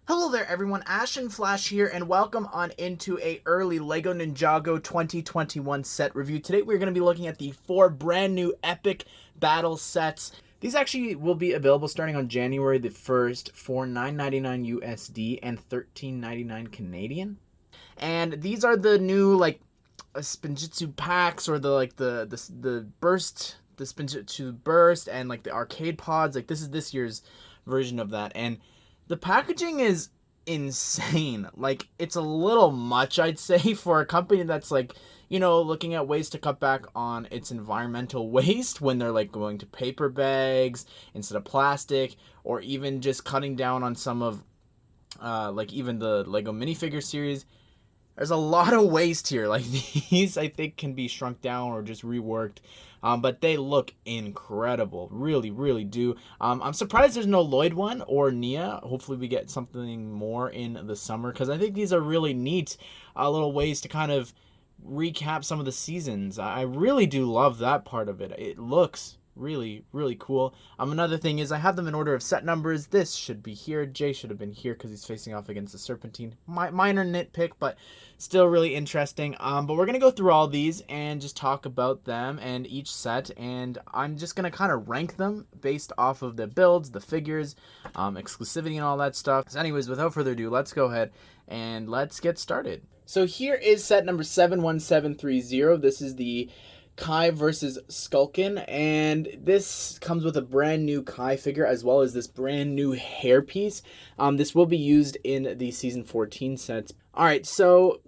Hello there everyone, Ashnflash here, and welcome on into a early LEGO Ninjago 2021 set review. Today we're going to be looking at the 4 brand new epic battle sets. These actually will be available starting on January the 1st for $9.99 USD and $13.99 Canadian. And these are the new Spinjitzu packs, or the burst, the Spinjitzu burst, and like the arcade pods. Like this is this year's version of that, and the packaging is insane. Like, it's a little much, I'd say, for a company that's looking at ways to cut back on its environmental waste when they're like going to paper bags instead of plastic, or even just cutting down on some of even the Lego minifigure series. There's a lot of waste here. Like, these, I think, can be shrunk down or just reworked. But they look incredible. Really, really do. I'm surprised there's no Lloyd one or Nia. Hopefully we get something more in the summer, because I think these are really neat little ways to kind of recap some of the seasons. I really do love that part of it. It looks really, really cool. Another thing is I have them in order of set numbers. This should be here. Jay should have been here because he's facing off against the Serpentine. Minor nitpick, but still really interesting. But we're going to go through all these and just talk about them and each set, and I'm just going to kind of rank them based off of the builds, the figures, exclusivity, and all that stuff. So anyways, without further ado, let's go ahead and let's get started. So here is set number 71730. This is the Kai versus Skulkin, and this comes with a brand new Kai figure as well as this brand new hairpiece. This will be used in the season 14 sets. Alright, so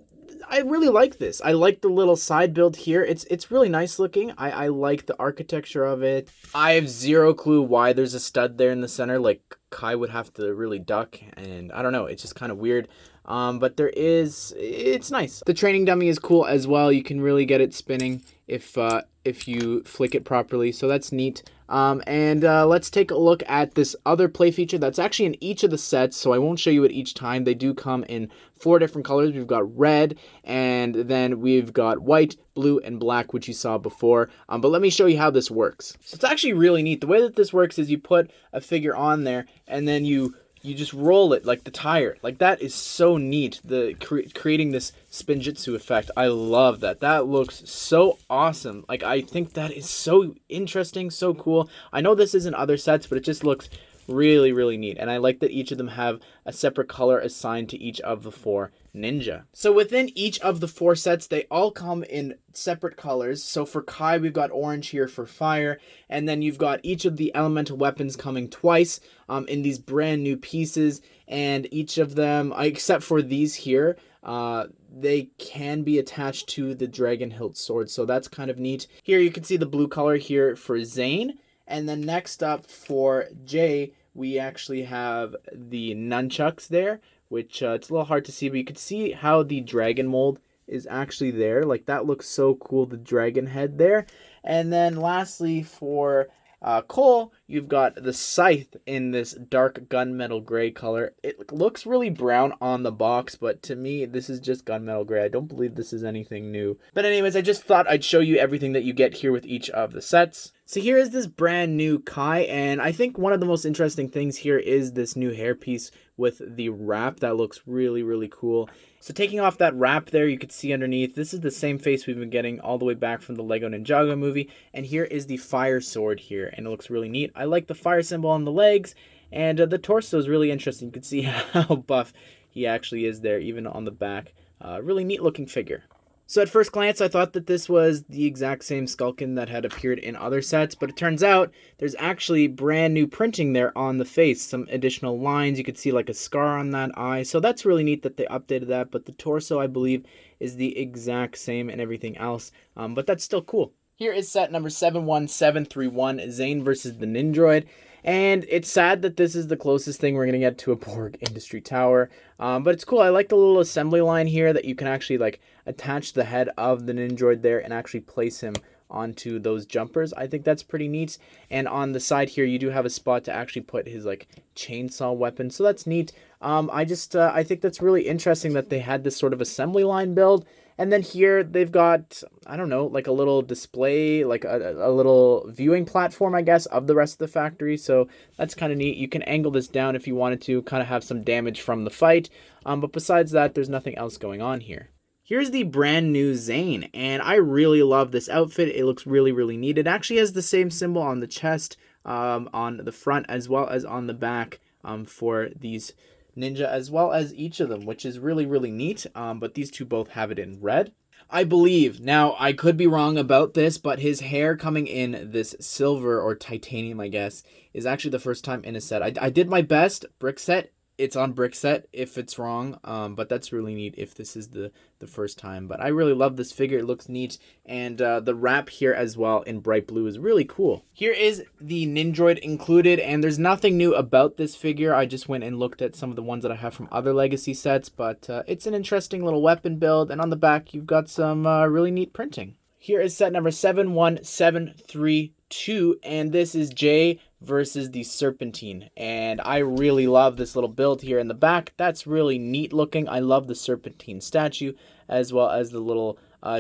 I really like this. I like the little side build here. It's really nice looking. I like the architecture of it. I have zero clue why there's a stud there in the center. Like, Kai would have to really duck, and I don't know, it's just kind of weird. But it's nice. The training dummy is cool as well. You can really get it spinning if you flick it properly, so that's neat. Let's take a look at this other play feature that's actually in each of the sets, so I won't show you it each time. They do come in 4 different colors. We've got red, and then we've got white, blue, and black, which you saw before. But let me show you how this works. So it's actually really neat. The way that this works is you put a figure on there, and then you just roll it like the tire. Like, that is so neat, creating this Spinjitzu effect. I love that. That looks so awesome. Like, I think that is so interesting, so cool. I know this is in other sets, but it just looks really, really neat. And I like that each of them have a separate color assigned to each of the 4 ninja. So within each of the 4 sets, they all come in separate colors. So for Kai, we've got orange here for fire, and then you've got each of the elemental weapons coming twice in these brand new pieces, and each of them, except for these here, they can be attached to the dragon hilt sword, so that's kind of neat. Here you can see the blue color here for Zane, and then next up for Jay, we actually have the nunchucks there, which it's a little hard to see, but you can see how the dragon mold is actually there. Like, that looks so cool, the dragon head there. And then lastly for Cole, you've got the scythe in this dark gunmetal gray color. It looks really brown on the box, but to me, this is just gunmetal gray. I don't believe this is anything new. But anyways, I just thought I'd show you everything that you get here with each of the sets. So here is this brand new Kai, and I think one of the most interesting things here is this new hairpiece with the wrap. That looks really, really cool. So taking off that wrap there, you can see underneath, this is the same face we've been getting all the way back from the Lego Ninjago movie, and here is the fire sword here, and it looks really neat. I like the fire symbol on the legs, and the torso is really interesting. You can see how buff he actually is there, even on the back. Really neat looking figure. So at first glance, I thought that this was the exact same Skulkin that had appeared in other sets, but it turns out there's actually brand new printing there on the face, some additional lines. You could see like a scar on that eye, so that's really neat that they updated that, but the torso, I believe, is the exact same and everything else, but that's still cool. Here is set number 71731, Zane versus the Nindroid. And it's sad that this is the closest thing we're going to get to a Borg Industry Tower. But it's cool. I like the little assembly line here that you can actually like attach the head of the Nindroid there and actually place him onto those jumpers. I think that's pretty neat. And on the side here, you do have a spot to actually put his like chainsaw weapon. So that's neat. I think that's really interesting that they had this sort of assembly line build. And then here they've got, I don't know, like a little display, like a little viewing platform, I guess, of the rest of the factory. So that's kind of neat. You can angle this down if you wanted to, kind of have some damage from the fight. But besides that, there's nothing else going on here. Here's the brand new Zane, and I really love this outfit. It looks really, really neat. It actually has the same symbol on the chest, on the front, as well as on the back, for these ninja, as well as each of them, which is really, really neat. But these two both have it in red. I believe, now I could be wrong about this, but his hair coming in this silver or titanium, I guess, is actually the first time in a set. I did my best. Brick set, it's on brick set if it's wrong, but that's really neat if this is the first time. But I really love this figure. It looks neat, and the wrap here as well in bright blue is really cool. Here is the Nindroid included, and there's nothing new about this figure. I just went and looked at some of the ones that I have from other Legacy sets, but it's an interesting little weapon build, and on the back you've got some really neat printing. Here is set number 71732, and this is Jay versus the Serpentine, and I really love this little build here in the back. That's really neat looking. I love the Serpentine statue, as well as the little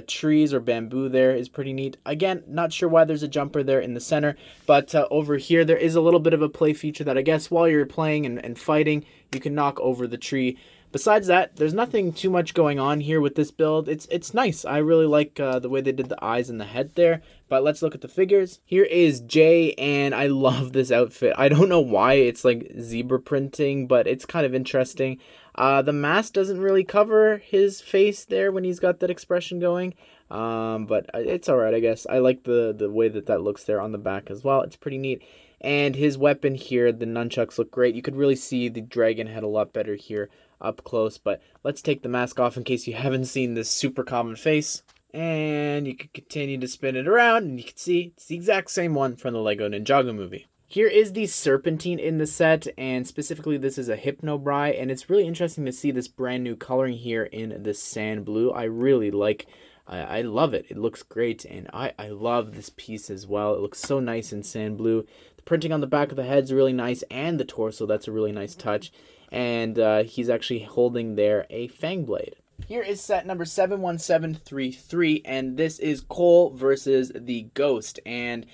trees or bamboo there is pretty neat. Again, not sure why there's a jumper there in the center, but over here there is a little bit of a play feature that I guess while you're playing and fighting, you can knock over the tree. Besides that, there's nothing too much going on here with this build. It's nice. I really like the way they did the eyes and the head there. But let's look at the figures. Here is Jay, and I love this outfit. I don't know why it's like zebra printing, but it's kind of interesting. The mask doesn't really cover his face there when he's got that expression going. But it's alright, I guess. I like the way that looks there on the back as well. It's pretty neat. And his weapon here, the nunchucks, look great. You could really see the dragon head a lot better here up close. But let's take the mask off in case you haven't seen this super common face. And you can continue to spin it around, and you can see it's the exact same one from the Lego Ninjago movie. Here is the Serpentine in the set, and specifically this is a Hypnobry, and it's really interesting to see this brand new coloring here in the sand blue. I really like, I love it. It looks great, and I love this piece as well. It looks so nice in sand blue. The printing on the back of the head's really nice, and the torso, that's a really nice touch. And he's actually holding there a fang blade. Here is set number 71733, and this is Cole versus the Ghost. And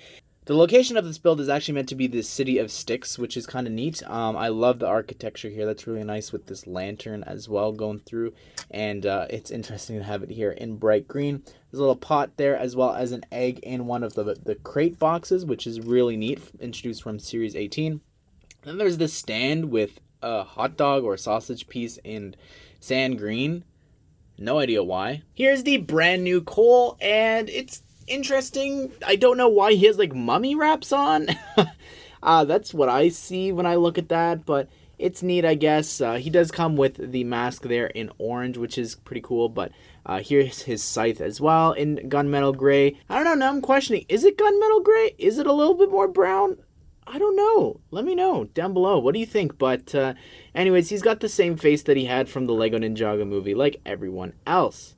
the location of this build is actually meant to be the City of Styx, which is kind of neat. I love the architecture here. That's really nice with this lantern as well going through. And it's interesting to have it here in bright green. There's a little pot there, as well as an egg in one of the crate boxes, which is really neat, introduced from Series 18. Then there's this stand with a hot dog or a sausage piece in sand green. No idea why. Here's the brand new Cole, and it's interesting. I don't know why he has like mummy wraps on. That's what I see when I look at that, but it's neat, I guess. He does come with the mask there in orange, which is pretty cool, but here's his scythe as well in gunmetal gray. I don't know, now I'm questioning, is it gunmetal gray? Is it a little bit more brown? I don't know. Let me know down below. What do you think? But anyways, he's got the same face that he had from the Lego Ninjago movie, like everyone else.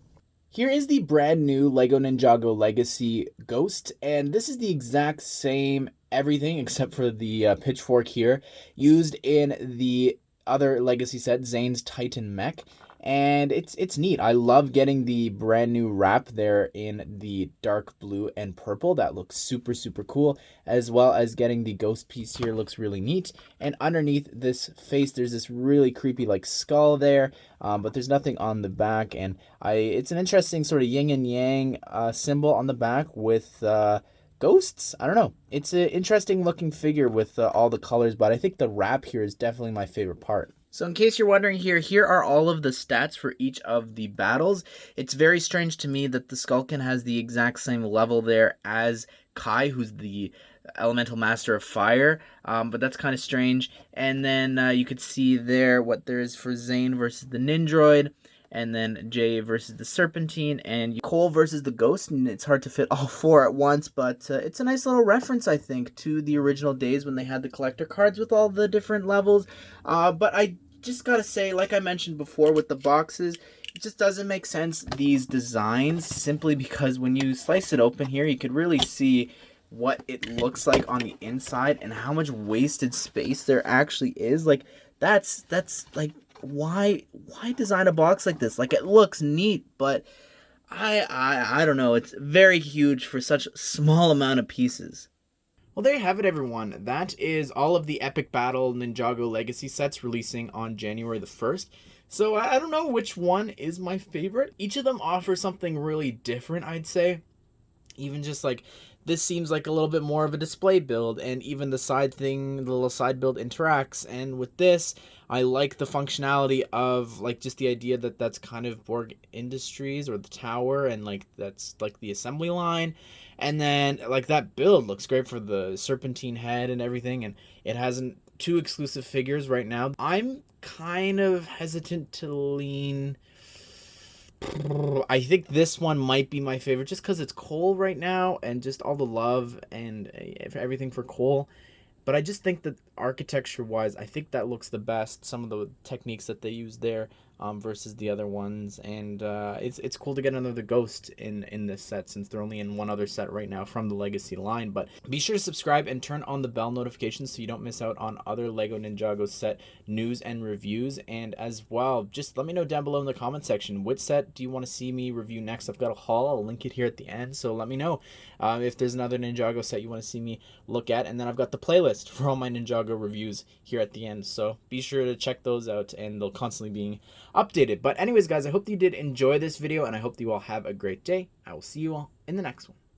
Here is the brand new Lego Ninjago Legacy Ghost, and this is the exact same everything except for the pitchfork here, used in the other Legacy set, Zane's Titan Mech. And it's neat. I love getting the brand new wrap there in the dark blue and purple. That looks super, super cool. As well as getting the ghost piece here looks really neat. And underneath this face, there's this really creepy like skull there. But there's nothing on the back. And it's an interesting sort of yin and yang symbol on the back with ghosts. I don't know. It's an interesting looking figure with all the colors. But I think the wrap here is definitely my favorite part. So in case you're wondering here are all of the stats for each of the battles. It's very strange to me that the Skulkin has the exact same level there as Kai, who's the Elemental Master of Fire, but that's kind of strange. And then you could see there what there is for Zane versus the Nindroid, and then Jay versus the Serpentine, and Cole versus the Ghost, and it's hard to fit all four at once, but it's a nice little reference, I think, to the original days when they had the collector cards with all the different levels. But I just gotta say, like I mentioned before with the boxes, it just doesn't make sense, these designs, simply because when you slice it open here, you could really see what it looks like on the inside and how much wasted space there actually is. Like, that's like, why design a box like this? Like, it looks neat, but I don't know. It's very huge for such a small amount of pieces. Well, there you have it, everyone. That is all of the Epic Battle Ninjago Legacy sets releasing on January the 1st. So I don't know which one is my favorite. Each of them offers something really different, I'd say. Even just like this seems like a little bit more of a display build, and even the side thing, the little side build interacts. And with this, I like the functionality of like just the idea that that's kind of Borg Industries or the tower, and like that's like the assembly line. And then like that build looks great for the Serpentine head and everything, and it has two exclusive figures right now. I'm kind of hesitant to lean. I think this one might be my favorite just because it's Cole right now and just all the love and everything for Cole. But I just think that architecture-wise, I think that looks the best. Some of the techniques that they use there versus the other ones, and it's cool to get another Ghost in this set since they're only in one other set right now from the Legacy line. But be sure to subscribe and turn on the bell notifications so you don't miss out on other Lego Ninjago set news and reviews. And as well, just let me know down below in the comment section which set do you want to see me review next. I've got a haul. I'll link it here at the end, so let me know if there's another Ninjago set you want to see me look at. And then I've got the playlist for all my Ninjago reviews here at the end, so be sure to check those out, and they'll constantly be updated. But anyways, guys, I hope you did enjoy this video, and I hope you all have a great day. I will see you all in the next one.